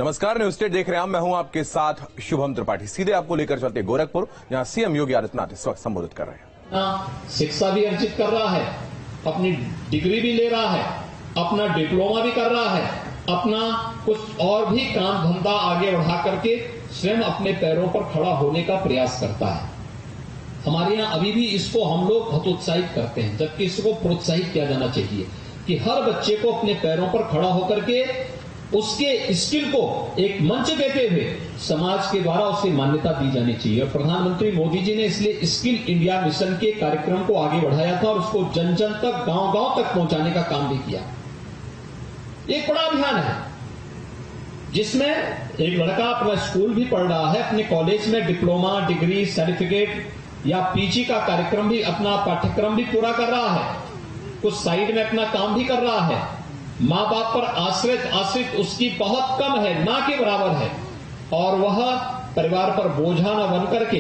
नमस्कार, news state देख रहे हैं। मैं हूं आपके साथ शुभम त्रिपाठी। सीधे आपको लेकर चलते गोरखपुर, जहां सीएम योगी आदित्यनाथ इस वक्त संबोधित कर रहे हैं। शिक्षा भी अर्जित कर रहा है, अपनी डिग्री भी ले रहा है, अपना डिप्लोमा भी कर रहा है, अपना कुछ और भी काम धंधा आगे बढ़ा करके स्वयं अपने पैरों पर खड़ा होने का प्रयास करता है। हमारे यहाँ अभी भी इसको हम लोग हतोत्साहित करते हैं, जबकि इसको प्रोत्साहित किया जाना चाहिए कि हर बच्चे को अपने पैरों पर खड़ा होकर के उसके स्किल को एक मंच देते हुए समाज के द्वारा उसे मान्यता दी जानी चाहिए। और प्रधानमंत्री मोदी जी ने इसलिए स्किल इंडिया मिशन के कार्यक्रम को आगे बढ़ाया था और उसको जन जन तक, गांव गांव तक पहुंचाने का काम भी किया। एक बड़ा अभियान है जिसमें एक लड़का अपना स्कूल भी पढ़ रहा है, अपने कॉलेज में डिप्लोमा, डिग्री, सर्टिफिकेट या पीजी का कार्यक्रम भी, अपना पाठ्यक्रम भी पूरा कर रहा है, कुछ साइड में अपना काम भी कर रहा है। मां बाप पर आश्रित उसकी बहुत कम है, ना के बराबर है, और वह परिवार पर बोझा न बन करके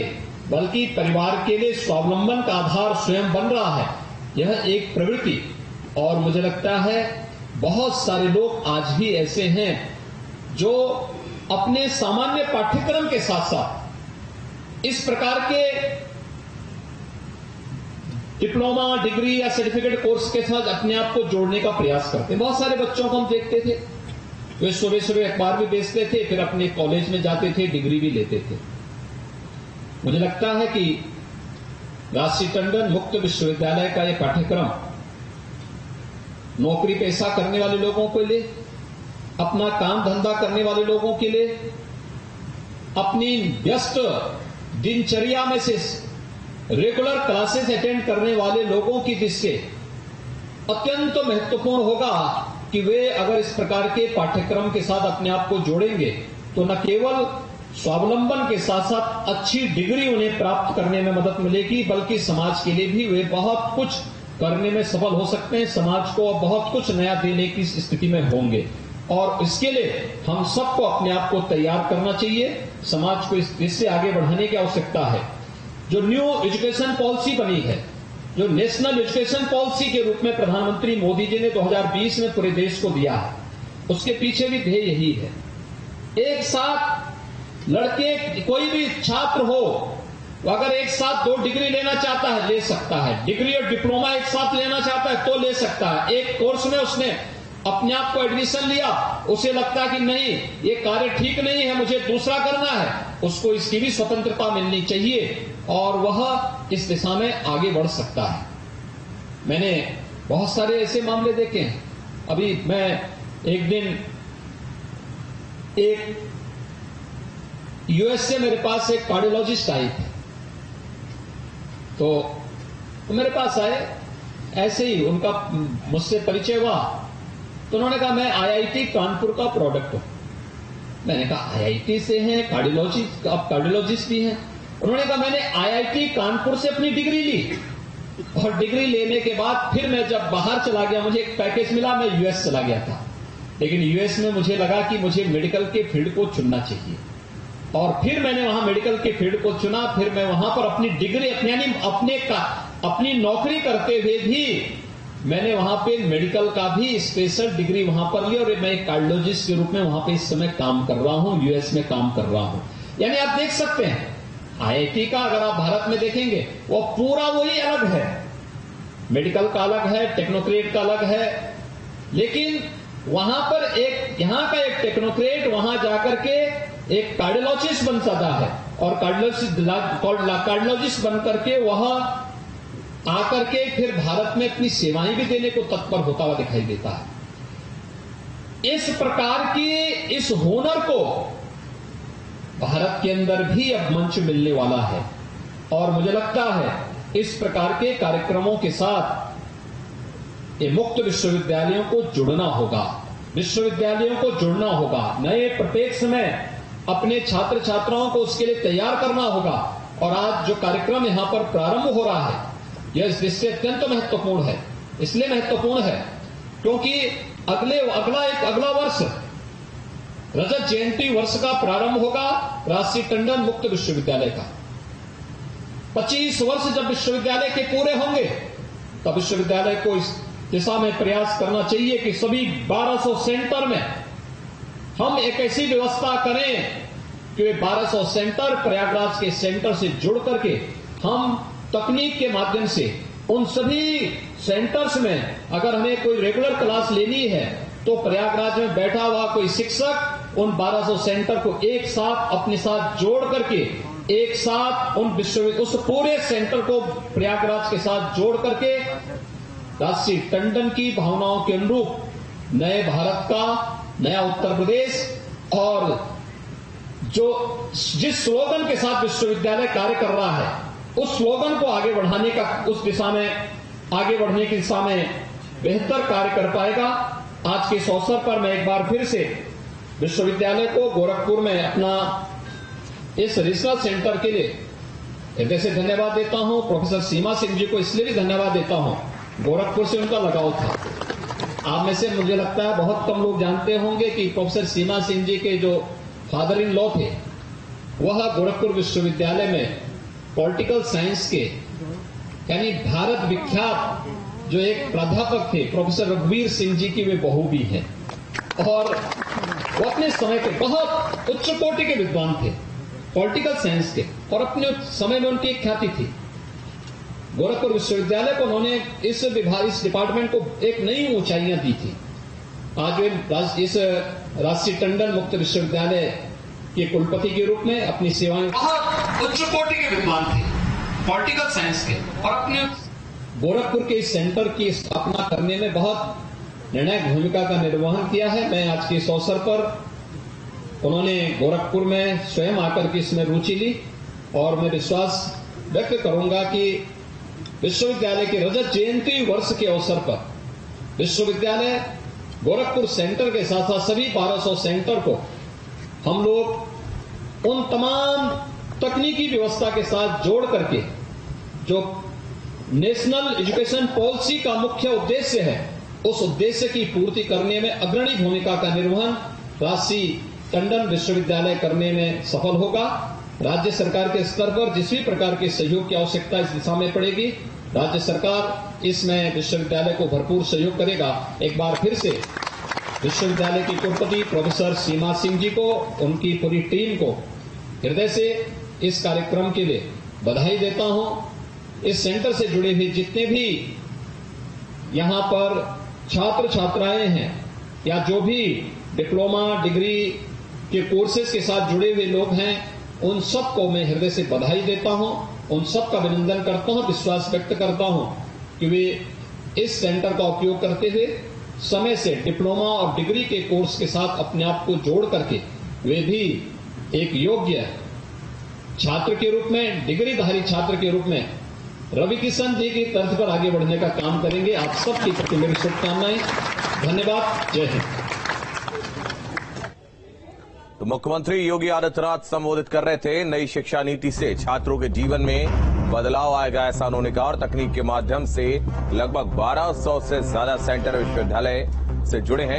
बल्कि परिवार के लिए स्वावलंबन का आधार स्वयं बन रहा है। यह एक प्रवृत्ति, और मुझे लगता है बहुत सारे लोग आज भी ऐसे हैं जो अपने सामान्य पाठ्यक्रम के साथ साथ इस प्रकार के डिप्लोमा, डिग्री या सर्टिफिकेट कोर्स के साथ अपने आप को जोड़ने का प्रयास करते हैं। बहुत सारे बच्चों को हम देखते थे, वे सुबह सुबह अखबार भी बेचते थे, फिर अपने कॉलेज में जाते थे, डिग्री भी लेते थे। मुझे लगता है कि राजसी टंडन मुक्त विश्वविद्यालय का यह पाठ्यक्रम नौकरी पेशा करने वाले लोगों के लिए, अपना काम धंधा करने वाले लोगों के लिए, अपनी व्यस्त दिनचर्या में से रेगुलर क्लासेस अटेंड करने वाले लोगों की दृष्टि से अत्यंत महत्वपूर्ण होगा कि वे अगर इस प्रकार के पाठ्यक्रम के साथ अपने आप को जोड़ेंगे तो न केवल स्वावलंबन के साथ साथ अच्छी डिग्री उन्हें प्राप्त करने में मदद मिलेगी, बल्कि समाज के लिए भी वे बहुत कुछ करने में सफल हो सकते हैं, समाज को बहुत कुछ नया देने की स्थिति में होंगे। और इसके लिए हम सबको अपने आप को तैयार करना चाहिए। समाज को इस दिशा से आगे बढ़ाने की आवश्यकता है। जो न्यू एजुकेशन पॉलिसी बनी है, जो नेशनल एजुकेशन पॉलिसी के रूप में प्रधानमंत्री मोदी जी ने 2020 में पूरे देश को दिया है, उसके पीछे भी ध्येय यही है। एक साथ लड़के, कोई भी छात्र हो, अगर एक साथ 2 डिग्री लेना चाहता है ले सकता है, डिग्री और डिप्लोमा एक साथ लेना चाहता है तो ले सकता है। एक कोर्स में उसने अपने आप को एडमिशन लिया, उसे लगता है कि नहीं ये कार्य ठीक नहीं है, मुझे दूसरा करना है, उसको इसकी भी स्वतंत्रता मिलनी चाहिए और वह इस दिशा में आगे बढ़ सकता है। मैंने बहुत सारे ऐसे मामले देखे हैं। अभी मैं एक दिन एक यूएस से मेरे पास एक कार्डियोलॉजिस्ट आए थे, तो मेरे पास आए, ऐसे ही उनका मुझसे परिचय हुआ, तो उन्होंने कहा मैं आईआईटी कानपुर का प्रोडक्ट हूं। मैंने कहा आईआईटी से हैं, कार्डियोलॉजिस्ट, आप कार्डियोलॉजिस्ट भी हैं? उन्होंने कहा मैंने आईआईटी कानपुर से अपनी डिग्री ली, और डिग्री लेने के बाद फिर मैं जब बाहर चला गया, मुझे एक पैकेज मिला, मैं यूएस चला गया था। लेकिन यूएस में मुझे लगा कि मुझे मेडिकल के फील्ड को चुनना चाहिए, और फिर मैंने वहां मेडिकल के फील्ड को चुना। फिर मैं वहां पर अपनी डिग्री, अपनी नौकरी करते हुए भी मैंने वहां पे मेडिकल का भी स्पेशल डिग्री वहां पर ली, और मैं एक कार्डियोलॉजिस्ट के रूप में वहां पे इस समय काम कर रहा हूं, यूएस में काम कर रहा हूं। यानी आप देख सकते हैं आईआईटी का अगर आप भारत में देखेंगे वो पूरा वही अलग है, मेडिकल का अलग है, टेक्नोक्रेट का अलग है, लेकिन वहां पर एक, यहां का एक टेक्नोक्रेट वहां जाकर के एक कार्डियोलॉजिस्ट बन सकता है, और कार्डियोलॉजिस्ट बन करके वह आकर के फिर भारत में अपनी सेवाएं भी देने को तत्पर होता हुआ दिखाई देता है। इस प्रकार की इस हुनर को भारत के अंदर भी अब मंच मिलने वाला है, और मुझे लगता है इस प्रकार के कार्यक्रमों के साथ ये मुक्त विश्वविद्यालयों को जुड़ना होगा, विश्वविद्यालयों को जुड़ना होगा, नए प्रत्येक समय अपने छात्र छात्राओं को उसके लिए तैयार करना होगा। और आज जो कार्यक्रम यहां पर प्रारंभ हो रहा है यह इस दृष्टि से अत्यंत महत्वपूर्ण है। इसलिए महत्वपूर्ण है क्योंकि अगला वर्ष रजत जयंती वर्ष का प्रारंभ होगा राजसी टंडन मुक्त विश्वविद्यालय का। 25 वर्ष जब विश्वविद्यालय के पूरे होंगे तब विश्वविद्यालय को इस दिशा में प्रयास करना चाहिए कि सभी 1200 सेंटर में हम एक ऐसी व्यवस्था करें कि 1200 सेंटर प्रयागराज के सेंटर से जुड़ करके हम तकनीक के माध्यम से उन सभी सेंटर्स में अगर हमें कोई रेगुलर क्लास लेनी है तो प्रयागराज में बैठा हुआ कोई शिक्षक उन 1200 सेंटर को एक साथ अपने साथ जोड़ करके एक साथ उस पूरे सेंटर को प्रयागराज के साथ जोड़ करके राष्ट्रीय टंडन की भावनाओं के अनुरूप नए भारत का नया उत्तर प्रदेश और जिस स्लोगन के साथ विश्वविद्यालय कार्य कर रहा है उस स्लोगन को आगे बढ़ाने का आगे बढ़ने की दिशा में बेहतर कार्य कर पाएगा। आज के इस अवसर पर मैं एक बार फिर से विश्वविद्यालय को गोरखपुर में अपना इस रिसर्च सेंटर के लिए हृदय से धन्यवाद देता हूं। प्रोफेसर सीमा सिंह जी को इसलिए भी धन्यवाद देता हूं, गोरखपुर से उनका लगाव था। आप में से मुझे लगता है बहुत कम लोग जानते होंगे कि प्रोफेसर सीमा सिंह जी के जो फादर इन लॉ थे वह गोरखपुर विश्वविद्यालय में पॉलिटिकल साइंस के यानी भारत विख्यात जो एक प्राध्यापक थे प्रोफेसर रघुवीर सिंह जी की वे बहू भी हैं और वो अपने समय के बहुत उच्च कोटि के विद्वान थे पॉलिटिकल साइंस के और अपने समय में उनकी एक ख्याति थी। गोरखपुर विश्वविद्यालय को उन्होंने इस डिपार्टमेंट को एक नई ऊंचाइयां दी थी। आज वे इस राष्ट्रीय टंडन मुक्त विश्वविद्यालय के कुलपति के रूप में अपनी सेवाएं बहुत उच्च कोटि के विद्वान थे पॉलिटिकल साइंस के और अपने गोरखपुर के इस सेंटर की स्थापना करने में बहुत निर्णायक भूमिका का निर्वहन किया है। मैं आज के इस अवसर पर उन्होंने गोरखपुर में स्वयं आकर के इसमें रुचि ली और मैं विश्वास व्यक्त करूंगा कि विश्वविद्यालय के रजत जयंती वर्ष के अवसर पर विश्वविद्यालय गोरखपुर सेंटर के साथ साथ सभी 1200 सेंटर को हम लोग उन तमाम तकनीकी व्यवस्था के साथ जोड़ करके जो नेशनल एजुकेशन पॉलिसी का मुख्य उद्देश्य है उस उद्देश्य की पूर्ति करने में अग्रणी भूमिका का निर्वहन राष्ट्रीय टंडन विश्वविद्यालय करने में सफल होगा। राज्य सरकार के स्तर पर जिस भी प्रकार के सहयोग की आवश्यकता इस दिशा में पड़ेगी राज्य सरकार इसमें विश्वविद्यालय को भरपूर सहयोग करेगा। एक बार फिर से विश्वविद्यालय की कुलपति प्रोफेसर सीमा सिंह जी को उनकी पूरी टीम को हृदय से इस कार्यक्रम के लिए बधाई देता हूं। इस सेंटर से जुड़े हुए जितने भी यहां पर छात्र छात्राएं हैं या जो भी डिप्लोमा डिग्री के कोर्सेज के साथ जुड़े हुए लोग हैं उन सबको मैं हृदय से बधाई देता हूं, उन सबका अभिनंदन करता हूं, विश्वास व्यक्त करता हूं कि वे इस सेंटर का उपयोग करते हुए समय से डिप्लोमा और डिग्री के कोर्स के साथ अपने आप को जोड़ करके वे भी एक योग्य छात्र के रूप में डिग्रीधारी छात्र के रूप में रवि किशन जी की तर्ज पर आगे बढ़ने का काम करेंगे। आप सबकी प्रति मेरी शुभकामनाएं। धन्यवाद। जय हिंद। तो मुख्यमंत्री योगी आदित्यनाथ संबोधित कर रहे थे। नई शिक्षा नीति से छात्रों के जीवन में बदलाव आएगा ऐसा उन्होंने कहा और तकनीक के माध्यम से लगभग 1200 से ज्यादा सेंटर विश्वविद्यालय से जुड़े हैं।